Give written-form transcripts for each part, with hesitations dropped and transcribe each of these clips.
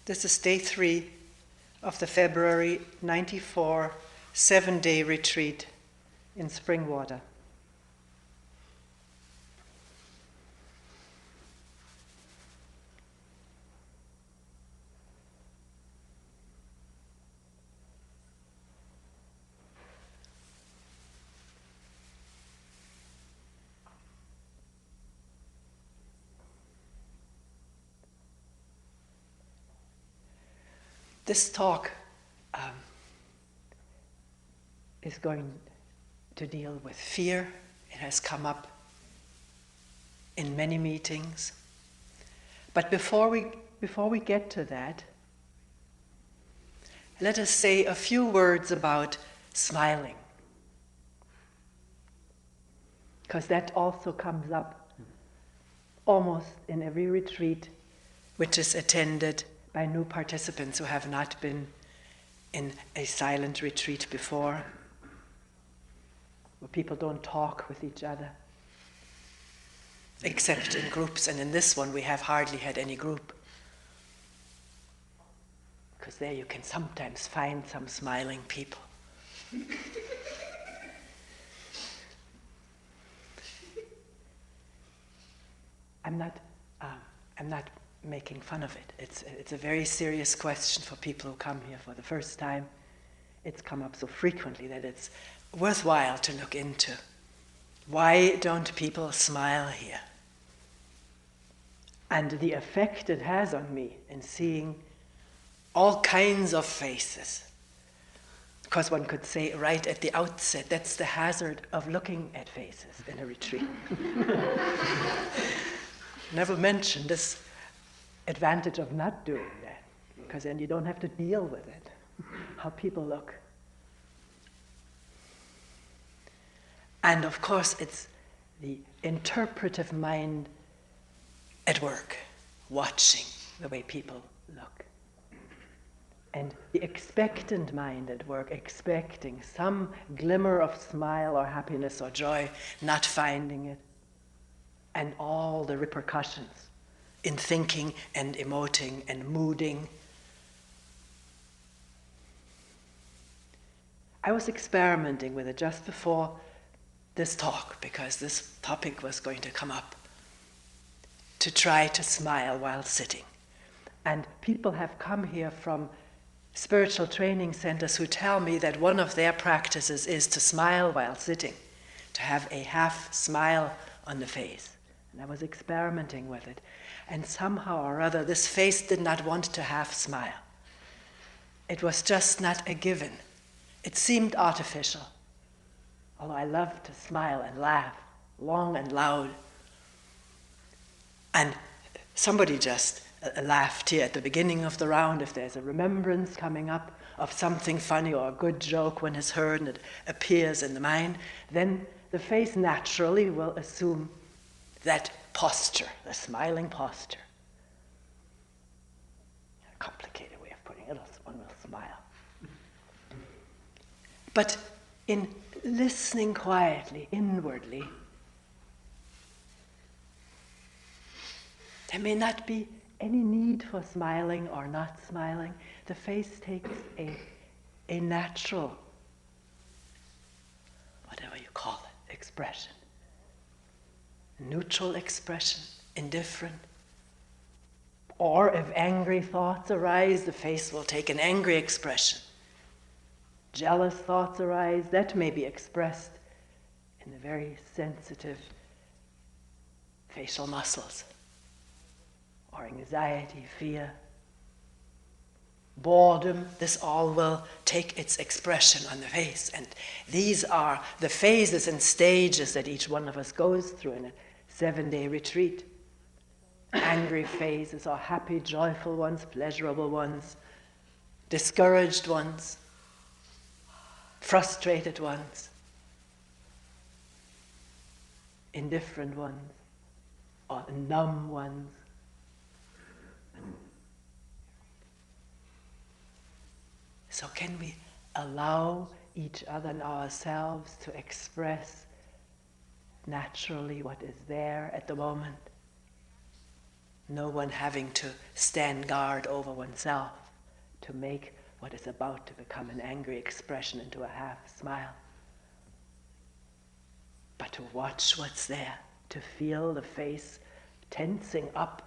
This is day 3 of the February 94 7-day retreat in Springwater. This talk is going to deal with fear. It has come up in many meetings. But before we get to that, let us say a few words about smiling, because that also comes up almost in every retreat which is attended by new participants who have not been in a silent retreat before, where people don't talk with each other, except in groups. And in this one we have hardly had any group, because there you can sometimes find some smiling people. I'm not making fun of it. It's a very serious question for people who come here for the first time. It's come up so frequently that it's worthwhile to look into. Why don't people smile here? And the effect it has on me in seeing all kinds of faces. Because one could say right at the outset, that's the hazard of looking at faces in a retreat. Never mentioned this advantage of not doing that, because then you don't have to deal with it, how people look. And of course it's the interpretive mind at work, watching the way people look. And the expectant mind at work, expecting some glimmer of smile or happiness or joy, not finding it, and all the repercussions in thinking and emoting and mooding. I was experimenting with it just before this talk, because this topic was going to come up, to try to smile while sitting. And people have come here from spiritual training centers who tell me that one of their practices is to smile while sitting, to have a half smile on the face. And I was experimenting with it. And somehow or other, this face did not want to half smile. It was just not a given. It seemed artificial. Although I love to smile and laugh, long and loud. And somebody just laughed here at the beginning of the round. If there's a remembrance coming up of something funny or a good joke one has heard and it appears in the mind, then the face naturally will assume that posture, the smiling posture. A complicated way of putting it, one will smile. But in listening quietly, inwardly, there may not be any need for smiling or not smiling. The face takes a natural, whatever you call it, expression. Neutral expression, indifferent. Or if angry thoughts arise, the face will take an angry expression. Jealous thoughts arise, that may be expressed in the very sensitive facial muscles. Or anxiety, fear, boredom, this all will take its expression on the face. And these are the phases and stages that each one of us goes through in a 7-day retreat. Angry phases or happy, joyful ones, pleasurable ones, discouraged ones, frustrated ones, indifferent ones, or numb ones. So can we allow each other and ourselves to express naturally what is there at the moment? No one having to stand guard over oneself to make what is about to become an angry expression into a half smile. But to watch what's there, to feel the face tensing up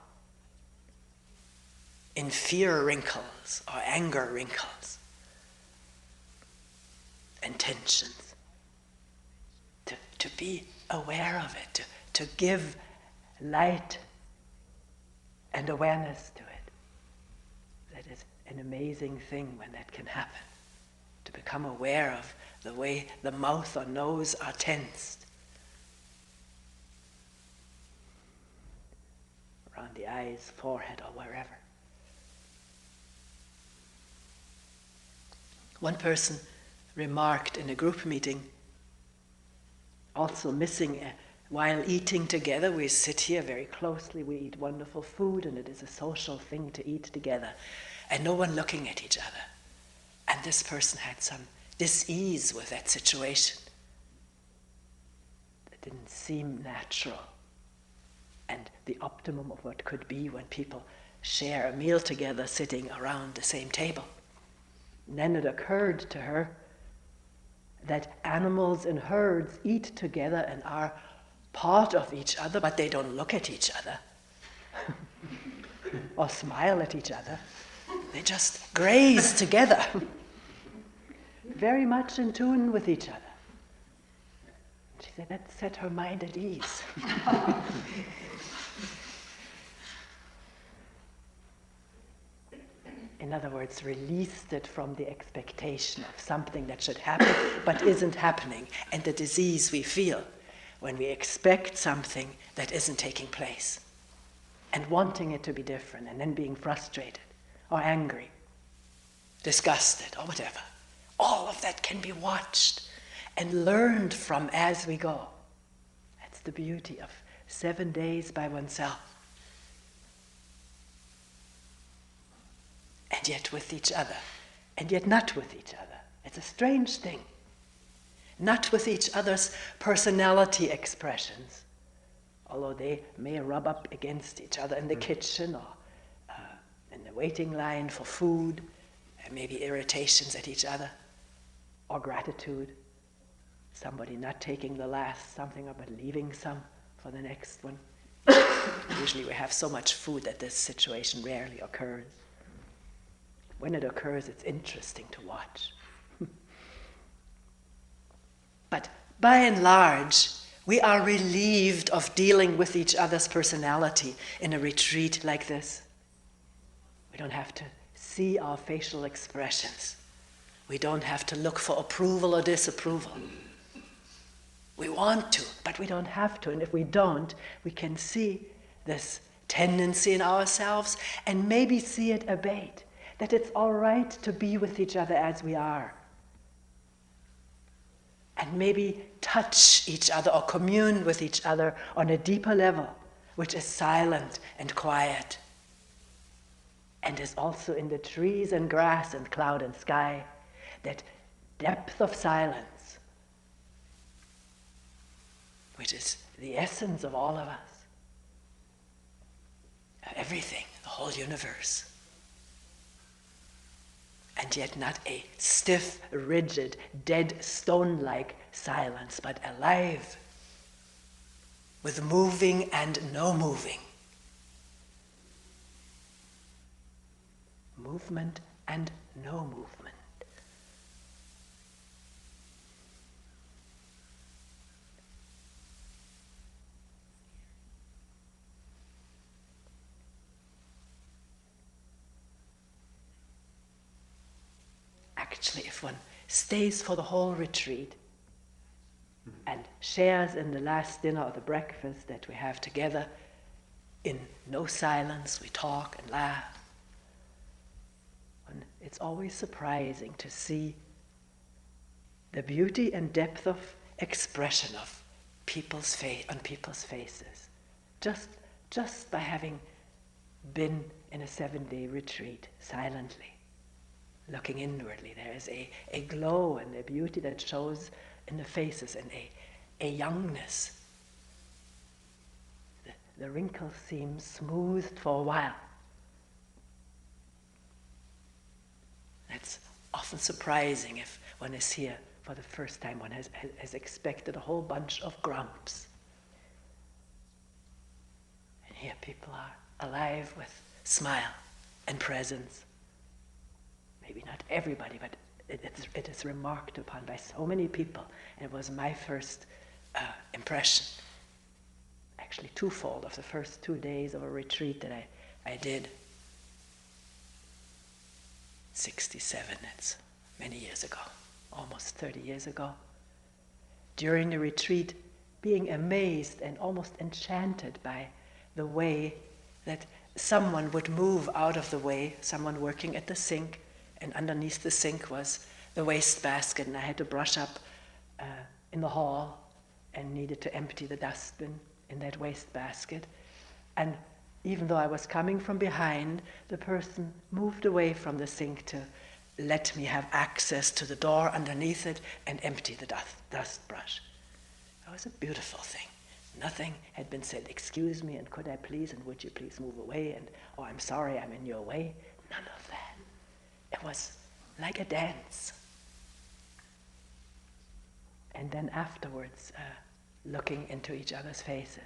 in fear wrinkles or anger wrinkles and tensions. To be aware of it, to give light and awareness to it. That is an amazing thing when that can happen. To become aware of the way the mouth or nose are tensed. Around the eyes, forehead, or wherever. One person remarked in a group meeting, also missing while eating together, we sit here very closely, we eat wonderful food, and it is a social thing to eat together, and no one looking at each other. And this person had some dis-ease with that situation. It didn't seem natural, and the optimum of what could be when people share a meal together sitting around the same table. And then it occurred to her that animals in herds eat together and are part of each other, but they don't look at each other or smile at each other. They just graze together, very much in tune with each other. She said that set her mind at ease. In other words, released it from the expectation of something that should happen but isn't happening, and the disease we feel when we expect something that isn't taking place and wanting it to be different and then being frustrated or angry, disgusted or whatever. All of that can be watched and learned from as we go. That's the beauty of 7 days by oneself. And yet with each other, and yet not with each other. It's a strange thing. Not with each other's personality expressions, although they may rub up against each other in the kitchen or in the waiting line for food, and maybe irritations at each other, or gratitude, somebody not taking the last something or but leaving some for the next one. Usually we have so much food that this situation rarely occurs. When it occurs, it's interesting to watch. But by and large, we are relieved of dealing with each other's personality in a retreat like this. We don't have to see our facial expressions. We don't have to look for approval or disapproval. We want to, but we don't have to. And if we don't, we can see this tendency in ourselves and maybe see it abate. That it's all right to be with each other as we are. And maybe touch each other or commune with each other on a deeper level, which is silent and quiet. And is also in the trees and grass and cloud and sky, that depth of silence, which is the essence of all of us, of everything, the whole universe. And yet not a stiff, rigid, dead stone-like silence, but alive, with moving and no moving. Movement and no movement. Actually, if one stays for the whole retreat and shares in the last dinner or the breakfast that we have together, in no silence, we talk and laugh. And it's always surprising to see the beauty and depth of expression of people's on people's faces, just by having been in a 7-day retreat silently. Looking inwardly, there is a glow and a beauty that shows in the faces and a youngness. the wrinkles seem smoothed for a while. That's often surprising if one is here for the first time. One has expected a whole bunch of grumps. And here people are alive with smile and presence. Maybe not everybody, but it is remarked upon by so many people. And it was my first impression, actually twofold, of the first 2 days of a retreat that I did. 67, it's many years ago, almost 30 years ago. During the retreat, being amazed and almost enchanted by the way that someone would move out of the way, someone working at the sink, and underneath the sink was the wastebasket, and I had to brush up in the hall and needed to empty the dustbin in that wastebasket. And even though I was coming from behind, the person moved away from the sink to let me have access to the door underneath it and empty the dust brush. It was a beautiful thing. Nothing had been said, excuse me, and could I please, and would you please move away, and oh, I'm sorry, I'm in your way. None of that. It was like a dance. And then afterwards, looking into each other's faces.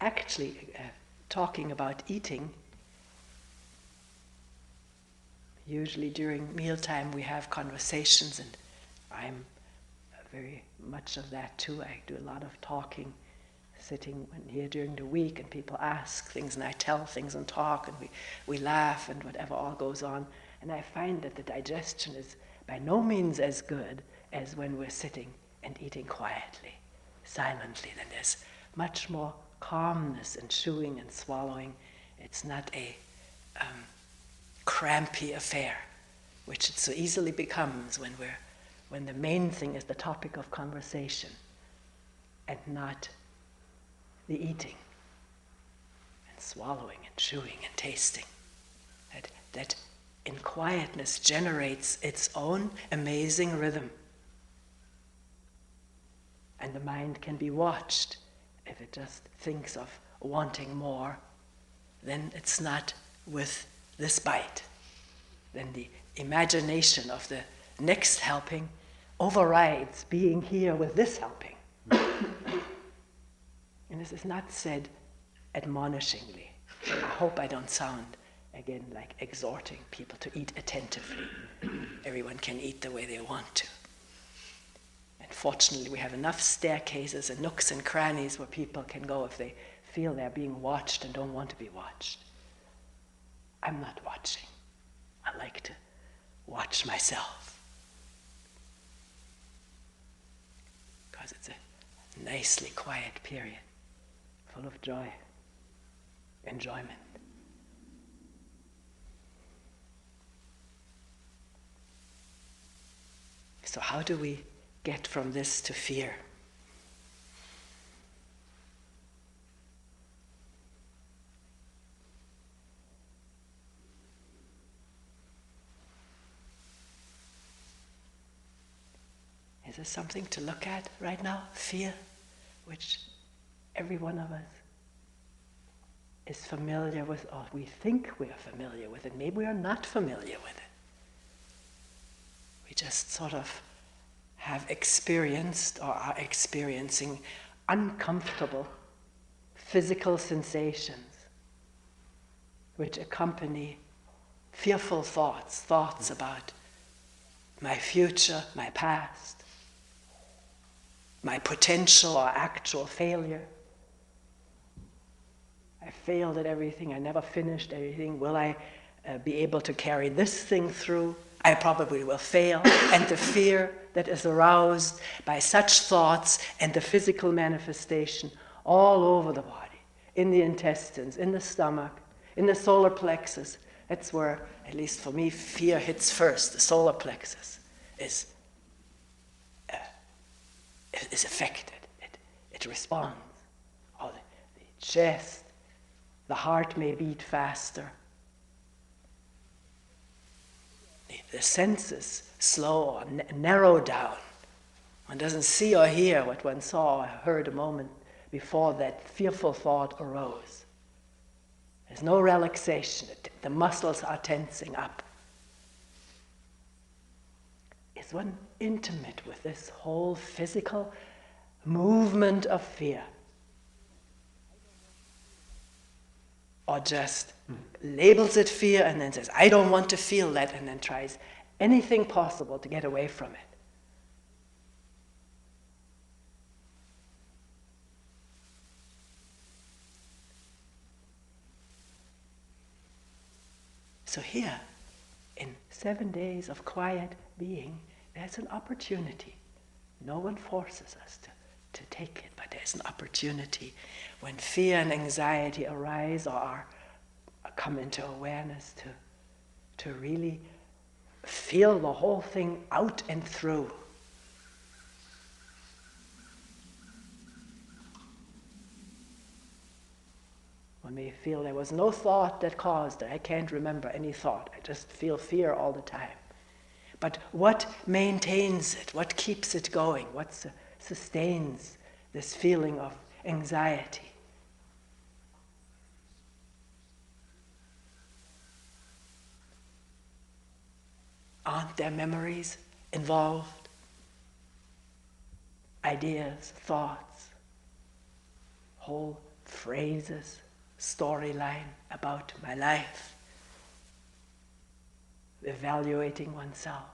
Actually, talking about eating, usually during mealtime we have conversations, and I'm very much of that too. I do a lot of talking, sitting here during the week, and people ask things and I tell things and talk, and we laugh and whatever all goes on. And I find that the digestion is by no means as good as when we're sitting and eating quietly, silently. Then there's much more calmness and chewing and swallowing. It's not a crampy affair, which it so easily becomes when the main thing is the topic of conversation and not the eating and swallowing and chewing and tasting. That in quietness generates its own amazing rhythm. And the mind can be watched. If it just thinks of wanting more, then it's not with this bite. Then the imagination of the next helping overrides being here with this helping. And this is not said admonishingly. I hope I don't sound, again, like exhorting people to eat attentively. Everyone can eat the way they want to. And fortunately, we have enough staircases and nooks and crannies where people can go if they feel they're being watched and don't want to be watched. I'm not watching. I like to watch myself. Because it's a nicely quiet period, full of joy, enjoyment. So how do we get from this to fear? Is there something to look at right now? Fear, which every one of us is familiar with, or we think we are familiar with it. Maybe we are not familiar with it. We just sort of have experienced or are experiencing uncomfortable physical sensations which accompany fearful thoughts about my future, my past, my potential or actual failure. I failed at everything, I never finished everything. Will I be able to carry this thing through? I probably will fail. And the fear that is aroused by such thoughts and the physical manifestation all over the body, in the intestines, in the stomach, in the solar plexus. That's where, at least for me, fear hits first. The solar plexus is affected. It responds. All the chest, The heart may beat faster. The senses slow or narrow down. One doesn't see or hear what one saw or heard a moment before that fearful thought arose. There's no relaxation. The muscles are tensing up. Is one intimate with this whole physical movement of fear? Or just labels it fear and then says, I don't want to feel that, and then tries anything possible to get away from it? So here, in 7 days of quiet being, there's an opportunity. No one forces us to take it, but there's an opportunity when fear and anxiety arise or come into awareness to really feel the whole thing out and through. One may feel there was no thought that caused it. I can't remember any thought. I just feel fear all the time. But what maintains it? What keeps it going? What sustains this feeling of anxiety? Aren't there memories involved? Ideas, thoughts, whole phrases, storyline about my life, evaluating oneself,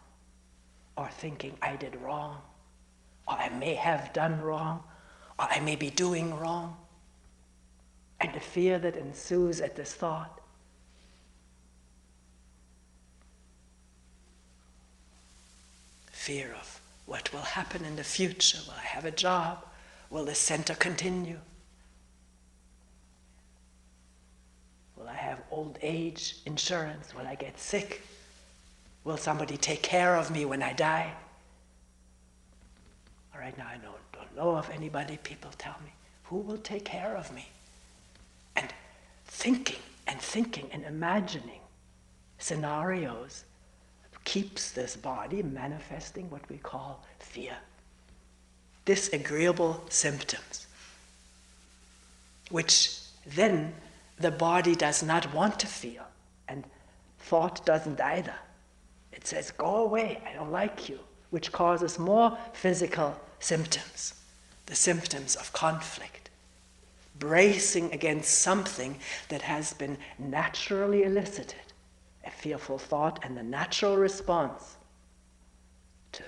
or thinking I did wrong, or I may have done wrong, or I may be doing wrong, and the fear that ensues at this thought. Fear of what will happen in the future. Will I have a job? Will the center continue? Will I have old age insurance? Will I get sick? Will somebody take care of me when I die? All right, now I don't know of anybody. People tell me, who will take care of me? And thinking and imagining scenarios keeps this body manifesting what we call fear. Disagreeable symptoms, which then the body does not want to feel, and thought doesn't either. It says, go away, I don't like you, which causes more physical symptoms, the symptoms of conflict, bracing against something that has been naturally elicited, a fearful thought, and the natural response to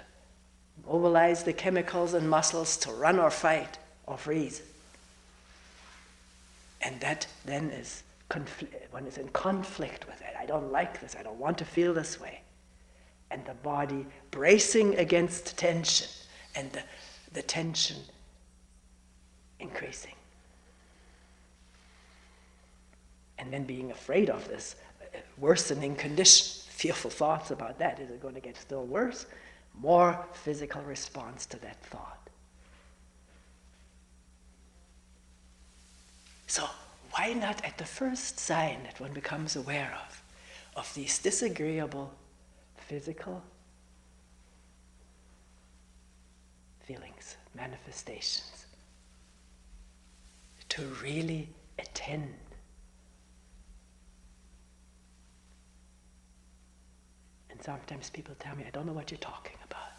mobilize the chemicals and muscles to run or fight or freeze. And that then is, one is in conflict with it. I don't like this, I don't want to feel this way. And the body bracing against tension, and the tension increasing. And then being afraid of this worsening condition, fearful thoughts about that. Is it going to get still worse? More physical response to that thought. So why not at the first sign that one becomes aware of these disagreeable physical feelings, manifestations, to really attend. And sometimes people tell me, I don't know what you're talking about.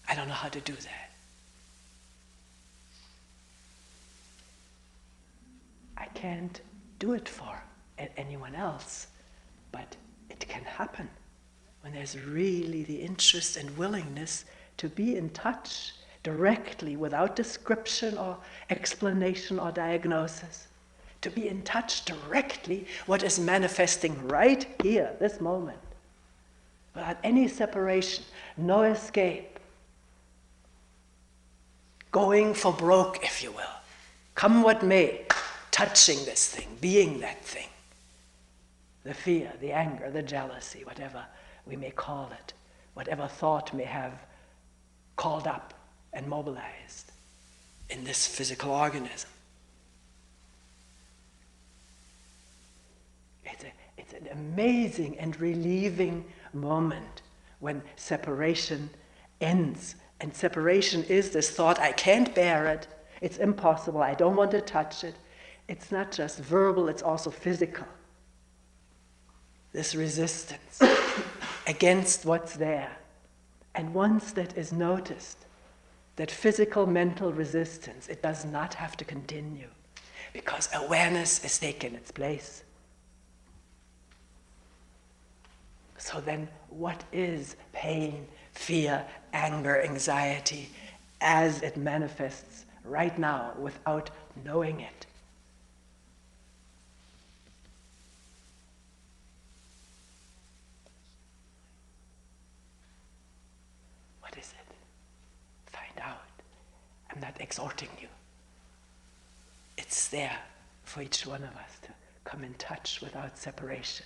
I don't know how to do that. I can't do it for anyone else, but it can happen when there's really the interest and willingness to be in touch directly, without description or explanation or diagnosis, to be in touch directly what is manifesting right here, this moment, without any separation, no escape, going for broke, if you will, come what may, touching this thing, being that thing, the fear, the anger, the jealousy, whatever we may call it, whatever thought may have called up and mobilized in this physical organism. It's an amazing and relieving moment when separation ends. And separation is this thought, I can't bear it, it's impossible, I don't want to touch it. It's not just verbal, it's also physical. This resistance against what's there. And once that is noticed, that physical mental resistance, it does not have to continue, because awareness is taking its place. So then what is pain, fear, anger, anxiety as it manifests right now without knowing it? What is it? Find out. I'm not exhorting you. It's there for each one of us to come in touch without separation.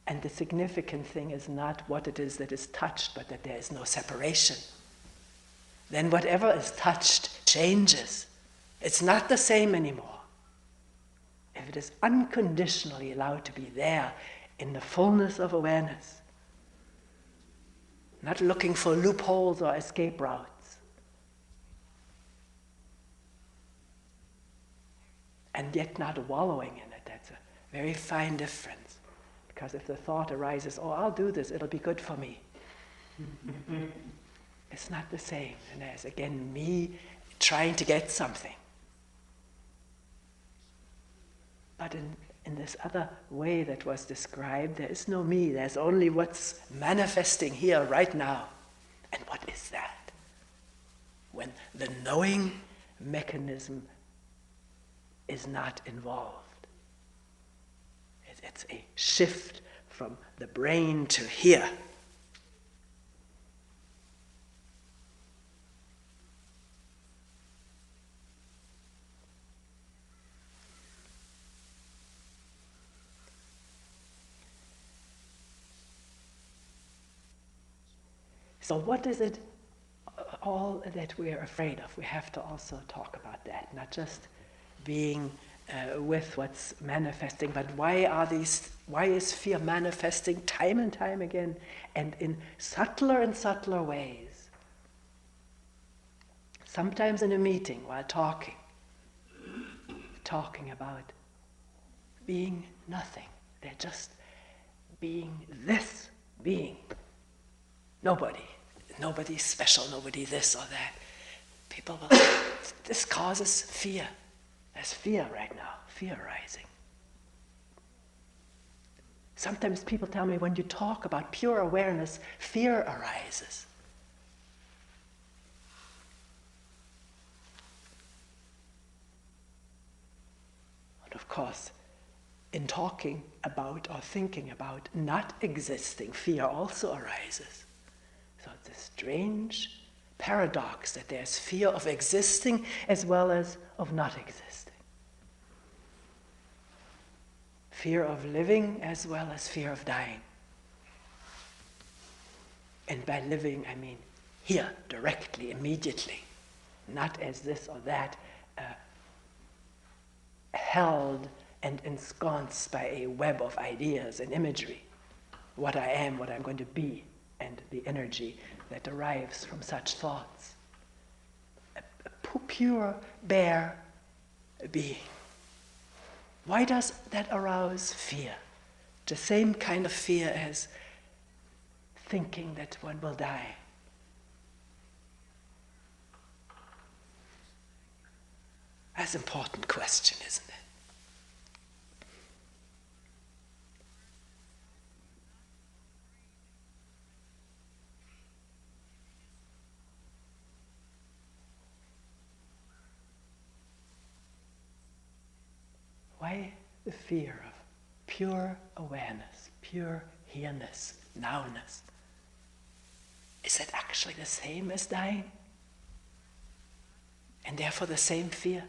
And the significant thing is not what it is that is touched, but that there is no separation. Then whatever is touched changes. It's not the same anymore. If it is unconditionally allowed to be there in the fullness of awareness, not looking for loopholes or escape routes, and yet not wallowing in it, that's a very fine difference. Because if the thought arises, oh, I'll do this, it'll be good for me. It's not the same. And there's again me trying to get something. But in this other way that was described, there is no me, there's only what's manifesting here right now. And what is that? When the knowing mechanism is not involved. It's a shift from the brain to here. So what is it all that we're afraid of? We have to also talk about that, not just being with what's manifesting, but why is fear manifesting time and time again, and in subtler and subtler ways? Sometimes in a meeting while talking about being nothing. They're just being this being. Nobody special, nobody this or that. People will say, this causes fear. There's fear right now, fear arising. Sometimes people tell me when you talk about pure awareness, fear arises. And of course, in talking about or thinking about not existing, fear also arises. So it's a strange paradox that there's fear of existing as well as of not existing. Fear of living as well as fear of dying. And by living, I mean here, directly, immediately, not as this or that, held and ensconced by a web of ideas and imagery. What I am, what I'm going to be, and the energy that derives from such thoughts. A pure, bare being. Why does that arouse fear? The same kind of fear as thinking that one will die. That's an important question, isn't it? Why the fear of pure awareness, pure here-ness, now-ness? Is that actually the same as dying? And therefore the same fear?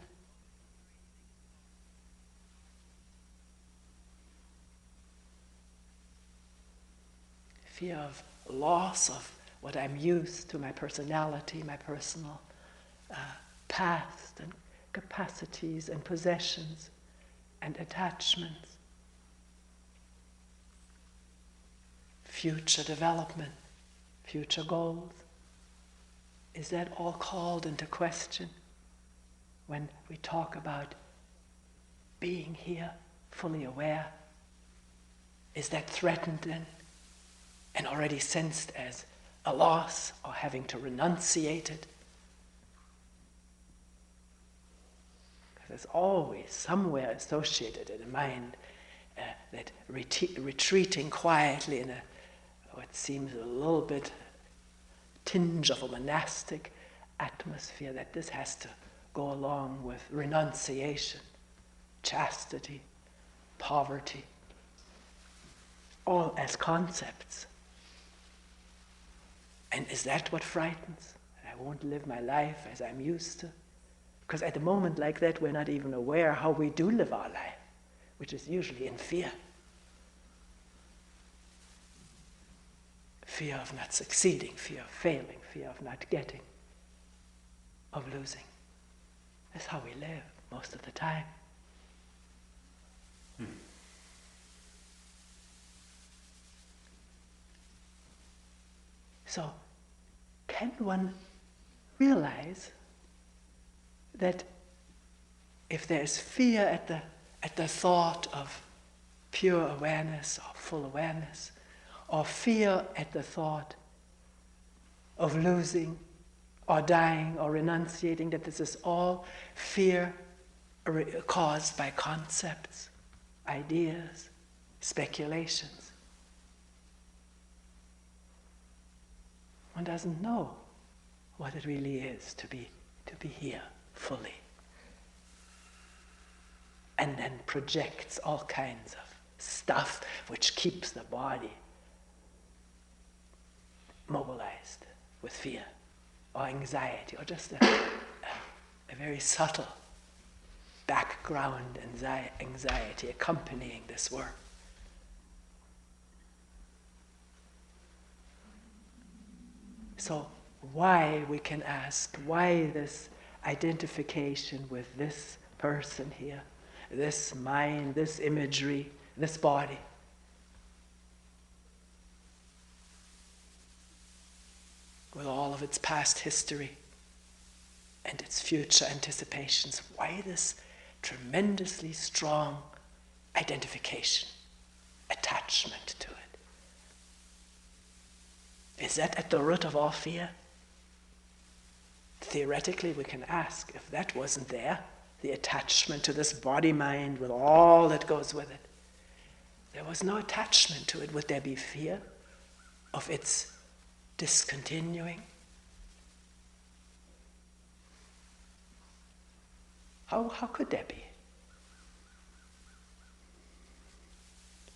Fear of loss of what I'm used to, my personality, my personal past and capacities and possessions and attachments. future development, future goals? Is that all called into question when we talk about being here, fully aware? Is that threatened then and already sensed as a loss or having to renunciate it? Because there's always somewhere associated in the mind that retreating quietly in what seems a little bit tinge of a monastic atmosphere, that this has to go along with renunciation, chastity, poverty, all as concepts. And is that what frightens? I won't live my life as I'm used to? Because at a moment like that, we're not even aware how we do live our life, which is usually in fear. Fear of not succeeding, fear of failing, fear of not getting, of losing. That's how we live most of the time. So, can one realize that if there is fear at the thought of pure awareness or full awareness, or fear at the thought of losing or dying or renunciating, that this is all fear caused by concepts, ideas, speculations? One doesn't know what it really is to be here fully, and then projects all kinds of stuff which keeps the body mobilized with fear or anxiety, or just a very subtle background anxiety accompanying this work. So why, we can ask, why this identification with this person here, this mind, this imagery, this body? With all of its past history and its future anticipations, why this tremendously strong identification, attachment to it? Is that at the root of all fear? Theoretically, we can ask, if that wasn't there, the attachment to this body-mind with all that goes with it, there was no attachment to it, would there be fear of its discontinuing? How could there be?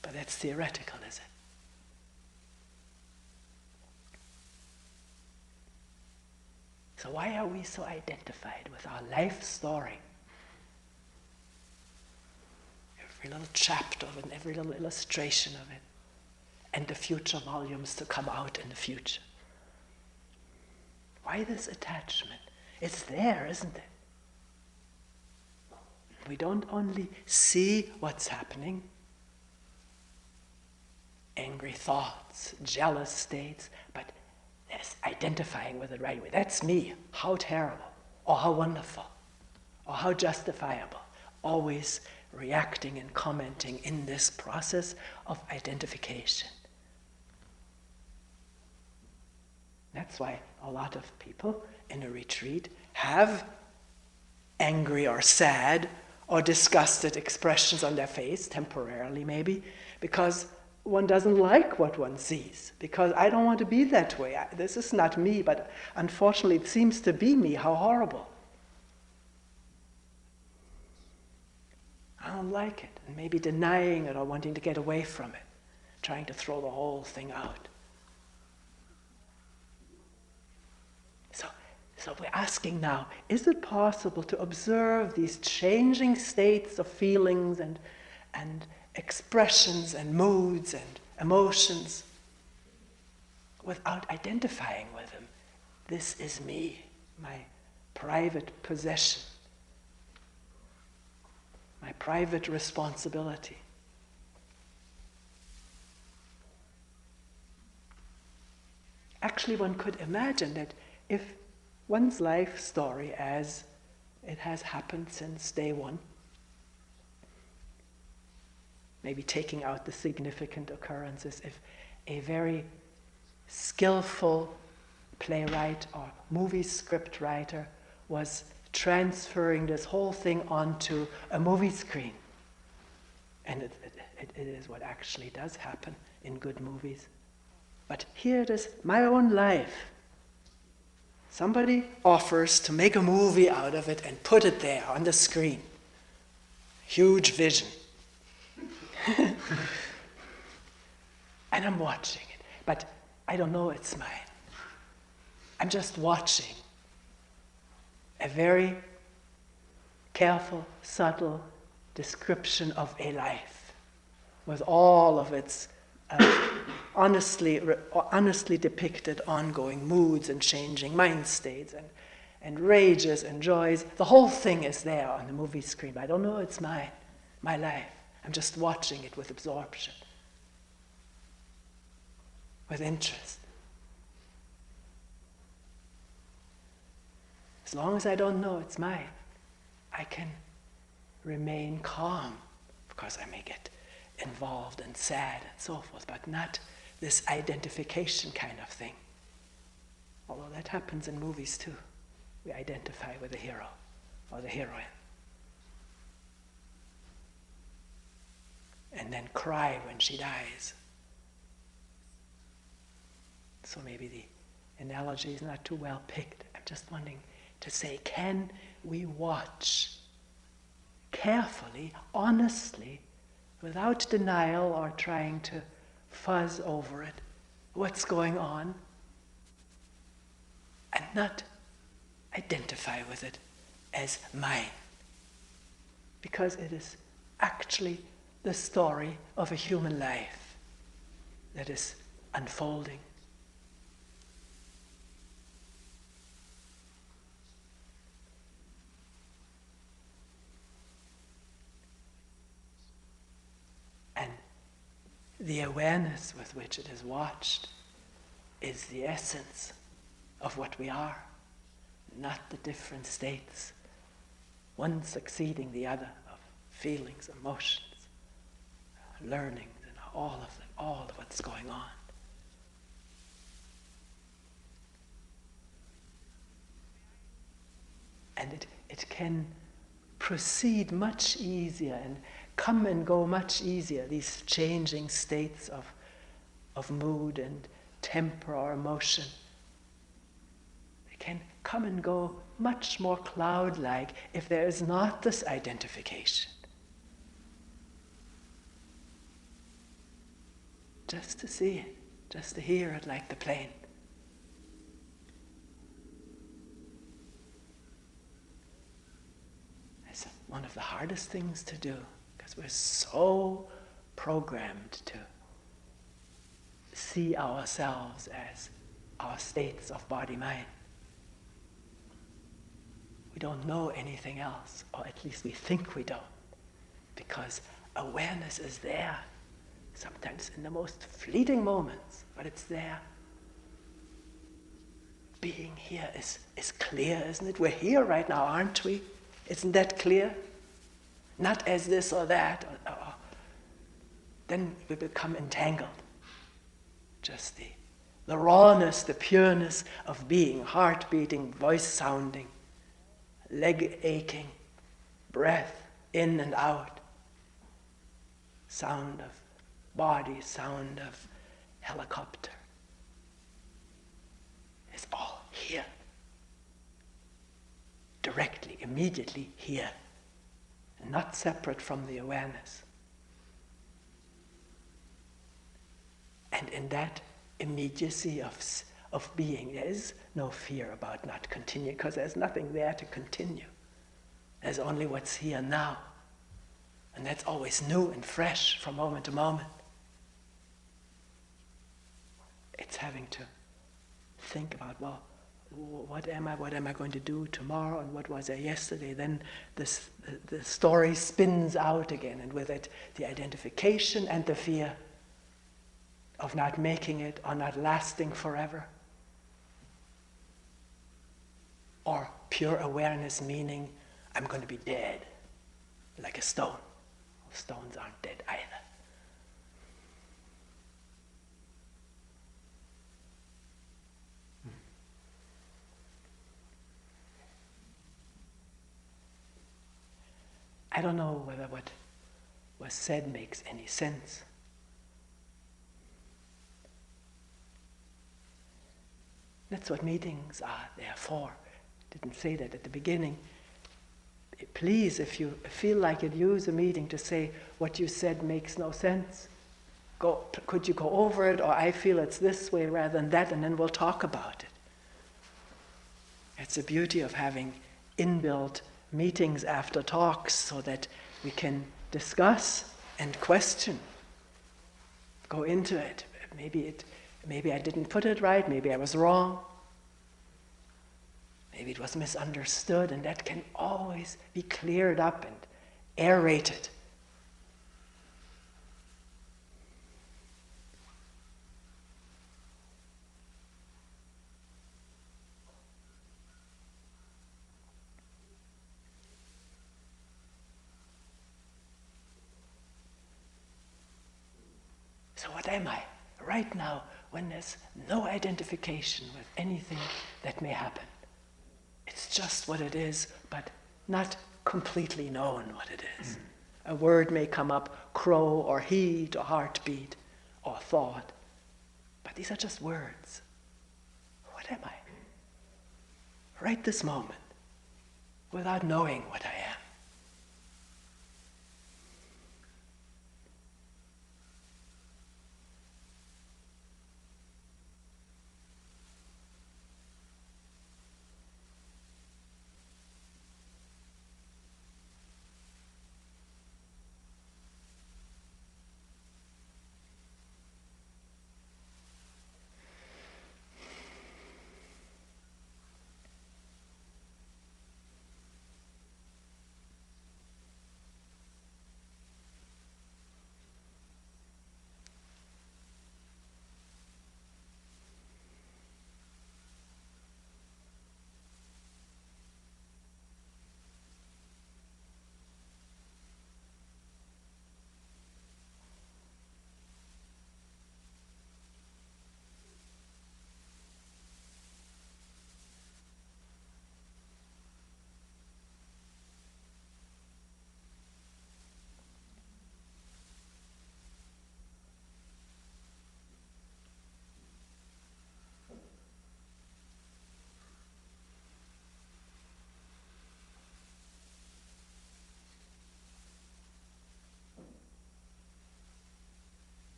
But that's theoretical, is it? So why are we so identified with our life story? Every little chapter of it, and every little illustration of it, and the future volumes to come out in the future. Why this attachment? It's there, isn't it? We don't only see what's happening, angry thoughts, jealous states, but there's identifying with it right away. That's me. How terrible, or how wonderful, or how justifiable. Always reacting and commenting in this process of identification. That's why a lot of people in a retreat have angry or sad or disgusted expressions on their face, temporarily maybe, because one doesn't like what one sees, because I don't want to be that way. This is not me, but unfortunately it seems to be me. How horrible. I don't like it, and maybe denying it or wanting to get away from it, trying to throw the whole thing out. So we're asking now, is it possible to observe these changing states of feelings and expressions and moods and emotions without identifying with them? This is me, my private possession, my private responsibility. actually one could imagine that if one's life story as it has happened since day one, maybe taking out the significant occurrences, if a very skillful playwright or movie script writer was transferring this whole thing onto a movie screen. And it is what actually does happen in good movies. But here it is, my own life. Somebody offers to make a movie out of it and put it there on the screen. Huge vision. And I'm watching it. But I don't know it's mine. I'm just watching a very careful, subtle description of a life with all of its honestly depicted ongoing moods and changing mind states and rages and joys. The whole thing is there on the movie screen, but I don't know it's mine, my life. I'm just watching it with absorption, with interest. As long as I don't know it's mine, I can remain calm. Of course, I may get involved and sad and so forth, but not this identification kind of thing. Although that happens in movies too. We identify with the hero or the heroine. And then cry when she dies. So maybe the analogy is not too well picked. I'm just wanting to say, can we watch carefully, honestly, without denial or trying to fuzz over it, what's going on, and not identify with it as mine? Because it is actually the story of a human life that is unfolding. And the awareness with which it is watched is the essence of what we are, not the different states, one succeeding the other, of feelings, emotions, learnings, and all of what's going on. And it can proceed much easier and come and go much easier, these changing states of mood and temper or emotion. They can come and go much more cloud-like if there is not this identification. Just to see it, just to hear it like the plane. It's one of the hardest things to do, because we're so programmed to see ourselves as our states of body-mind. We don't know anything else, or at least we think we don't, because awareness is there, sometimes in the most fleeting moments, but it's there. Being here is clear, isn't it? We're here right now, aren't we? Isn't that clear? Not as this or that, or then we become entangled. Just the rawness, the pureness of being, heart beating, voice sounding, leg aching, breath in and out, sound of body, sound of helicopter. It's all here. Directly, immediately here. And not separate from the awareness. And in that immediacy of being, there is no fear about not continuing, because there's nothing there to continue. There's only what's here now. And that's always new and fresh from moment to moment. It's having to think about, well, what am I going to do tomorrow, and what was I yesterday? Then the story spins out again, and with it the identification and the fear of not making it or not lasting forever. pure awareness meaning I'm going to be dead, like a stone. Stones aren't dead either. I don't know whether what was said makes any sense. That's what meetings are there for. Didn't say that at the beginning. Please, if you feel like it, use a meeting to say what you said makes no sense. Could you go over it, or I feel it's this way rather than that, and then we'll talk about it. It's the beauty of having inbuilt meetings after talks so that we can discuss and question. Go into it. Maybe I didn't put it right, maybe I was wrong. Maybe it was misunderstood, and that can always be cleared up and aerated. So what am I right now when there's no identification with anything that may happen? It's just what it is, but not completely known what it is. A word may come up, crow or heat or heartbeat or thought, but these are just words. What am I? Right this moment, without knowing what I am.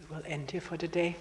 We'll end here for today.